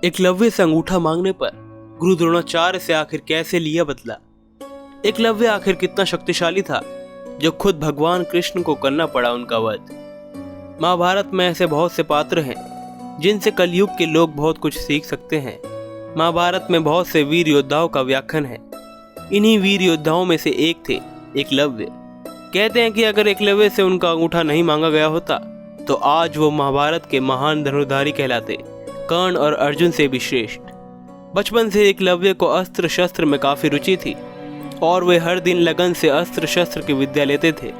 एकलव्य से अंगूठा मांगने पर गुरु द्रोणाचार्य से आखिर कैसे लिया बदला। एकलव्य आखिर कितना शक्तिशाली था जो खुद भगवान कृष्ण को करना पड़ा उनका वध। महाभारत में ऐसे बहुत से पात्र हैं जिनसे कलयुग के लोग बहुत कुछ सीख सकते हैं। महाभारत में बहुत से वीर योद्धाओं का व्याख्यान है। इन्हीं वीर योद्धाओं में से एक थे एकलव्य। कहते हैं कि अगर एकलव्य से उनका अंगूठा नहीं मांगा गया होता तो आज वो महाभारत के महान धनुर्धारी कहलाते, कर्ण और अर्जुन से भी श्रेष्ठ। बचपन से एकलव्य को अस्त्र शस्त्र में काफी रुचि थी और वे हर दिन लगन से अस्त्र शस्त्र की विद्या लेते थे।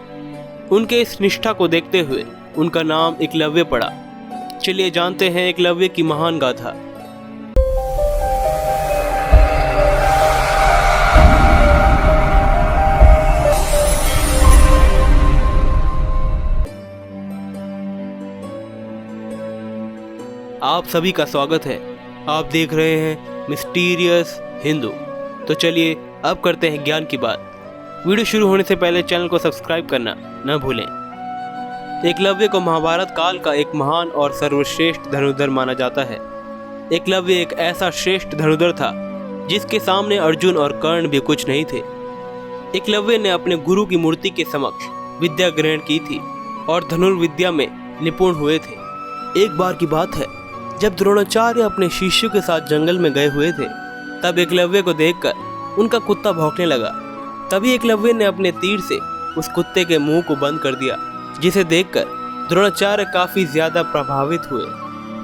उनके इस निष्ठा को देखते हुए उनका नाम एकलव्य पड़ा। चलिए जानते हैं एकलव्य की महान गाथा। आप सभी का स्वागत है। आप देख रहे हैं मिस्टीरियस हिंदू। तो चलिए अब करते हैं ज्ञान की बात। वीडियो शुरू होने से पहले चैनल को सब्सक्राइब करना न भूलें। एकलव्य को महाभारत काल का एक महान और सर्वश्रेष्ठ धनुर्धर माना जाता है। एकलव्य एक ऐसा श्रेष्ठ धनुर्धर था जिसके सामने अर्जुन और कर्ण भी कुछ नहीं थे। एकलव्य ने अपने गुरु की मूर्ति के समक्ष विद्या ग्रहण की थी और धनुर्विद्या में निपुण हुए थे। एक बार की बात है जब द्रोणाचार्य अपने शिष्यों के साथ जंगल में गए हुए थे, तब एकलव्य को देखकर उनका कुत्ता भौंकने लगा। तभी एकलव्य ने अपने तीर से उस कुत्ते के मुंह को बंद कर दिया, जिसे देखकर द्रोणाचार्य काफी ज्यादा प्रभावित हुए।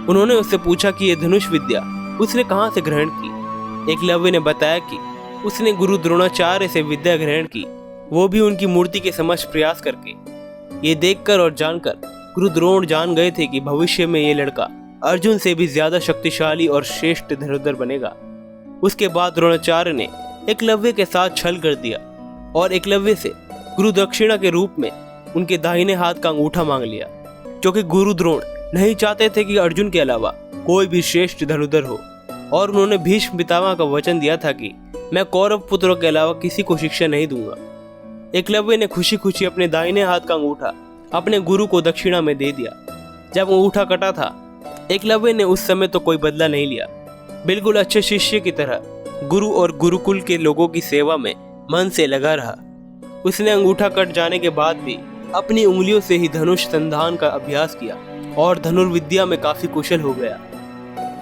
उन्होंने उससे पूछा कि यह धनुष विद्या उसने कहाँ से ग्रहण की। एकलव्य ने बताया कि उसने गुरु द्रोणाचार्य से विद्या ग्रहण की, वो भी उनकी मूर्ति के समक्ष प्रयास करके। ये देखकर और जानकर गुरु द्रोण जान गए थे कि भविष्य में ये लड़का अर्जुन से भी ज्यादा शक्तिशाली और श्रेष्ठ धनुर्धर बनेगा। उसके बाद द्रोणाचार्य ने एकलव्य के साथ छल कर दिया और एकलव्य से गुरु दक्षिणा के रूप में उनके दाहिने हाथ का अंगूठा मांग लिया, क्योंकि गुरु द्रोण नहीं चाहते थे कि अर्जुन के अलावा कोई भी श्रेष्ठ धनुर्धर हो। और उन्होंने भीष्म पितामह का वचन दिया था कि मैं कौरव पुत्रों के अलावा किसी को शिक्षा नहीं दूंगा। एकलव्य ने खुशी खुशी अपने दाहिने हाथ का अंगूठा अपने गुरु को दक्षिणा में दे दिया। जब अंगूठा कटा था, एकलव्य ने उस समय तो कोई बदला नहीं लिया। बिल्कुल अच्छे शिष्य की तरह गुरु और गुरुकुल के लोगों की सेवा में मन से लगा रहा। उसने अंगूठा कट जाने के बाद भी अपनी उंगलियों से ही धनुष संधान का अभ्यास किया और धनुर्विद्या में काफी कुशल हो गया।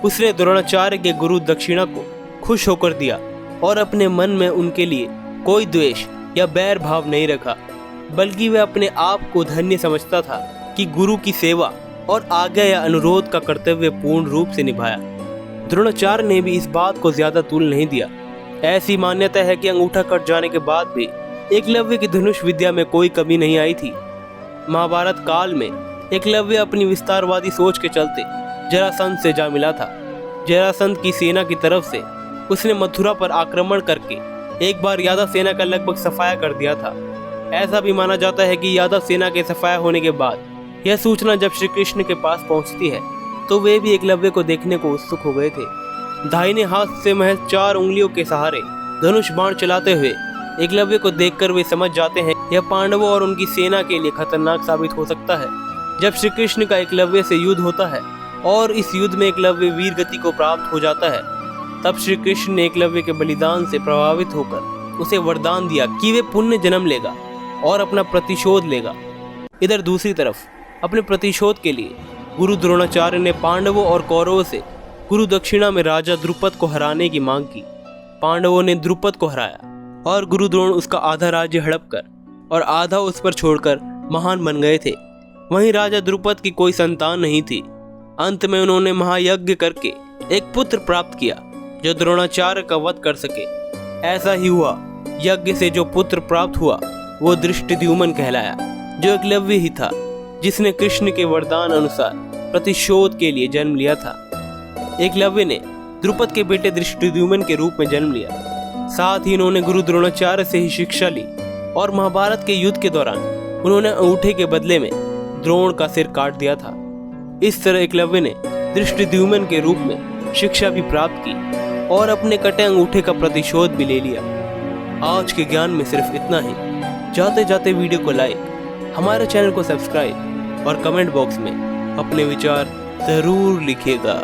उसने द्रोणाचार्य के गुरु दक्षिणा को खुश होकर दिया और अपने मन में उनके लिए कोई द्वेष या बैर भाव नहीं रखा, बल्कि वह अपने आप को धन्य समझता था कि गुरु की सेवा और आज्ञा या अनुरोध का कर्तव्य पूर्ण रूप से निभाया। द्रोणाचार्य ने भी इस बात को ज्यादा तूल नहीं दिया। ऐसी मान्यता है कि अंगूठा कट जाने के बाद भी एकलव्य की धनुष विद्या में कोई कमी नहीं आई थी। महाभारत काल में एकलव्य अपनी विस्तारवादी सोच के चलते जरासंध से जा मिला था। जरासंध की सेना की तरफ से उसने मथुरा पर आक्रमण करके एक बार यादव सेना का लगभग सफाया कर दिया था। ऐसा भी माना जाता है कि यादव सेना के सफाया होने के बाद यह सूचना जब श्री कृष्ण के पास पहुंचती है तो वे भी एकलव्य को देखने को उत्सुक हो गए थे। दाहिने हाथ से महज 4 उंगलियों के सहारे धनुष बाण चलाते हुए एकलव्य को देखकर वे समझ जाते हैं यह पांडवों और उनकी सेना के लिए खतरनाक साबित हो सकता है। जब श्री कृष्ण का एकलव्य से युद्ध होता है और इस युद्ध में एकलव्य वीर गति को प्राप्त हो जाता है, तब श्री कृष्ण ने एकलव्य के बलिदान से प्रभावित होकर उसे वरदान दिया कि वे पुण्य जन्म लेगा और अपना प्रतिशोध लेगा। इधर दूसरी तरफ अपने प्रतिशोध के लिए गुरु द्रोणाचार्य ने पांडवों और कौरवों से गुरु दक्षिणा में राजा द्रुपद को हराने की मांग की। पांडवों ने द्रुपद को हराया और गुरु द्रोण उसका आधा राज्य हड़प कर और आधा उस पर छोड़कर महान बन गए थे। वहीं राजा द्रुपद की कोई संतान नहीं थी। अंत में उन्होंने महायज्ञ करके एक पुत्र प्राप्त किया जो द्रोणाचार्य का वध कर सके। ऐसा ही हुआ। यज्ञ से जो पुत्र प्राप्त हुआ वो दृष्टिद्युम्न कहलाया, जो एकलव्य ही था जिसने कृष्ण के वरदान अनुसार प्रतिशोध के लिए जन्म लिया था। एकलव्य ने द्रुपद के बेटे दृष्टिद्युम्न के रूप में जन्म लिया। साथ ही इन्होंने गुरु द्रोणाचार्य से ही शिक्षा ली और महाभारत के युद्ध के दौरान उन्होंने अंगूठे के बदले में द्रोण का सिर काट दिया था। इस तरह एकलव्य ने दृष्टिद्युम्न के रूप में शिक्षा भी प्राप्त की और अपने कटे अंगूठे का प्रतिशोध भी ले लिया। आज के ज्ञान में सिर्फ इतना ही। जाते जाते वीडियो को लाइक, हमारे चैनल को सब्सक्राइब और कमेंट बॉक्स में अपने विचार जरूर लिखिएगा।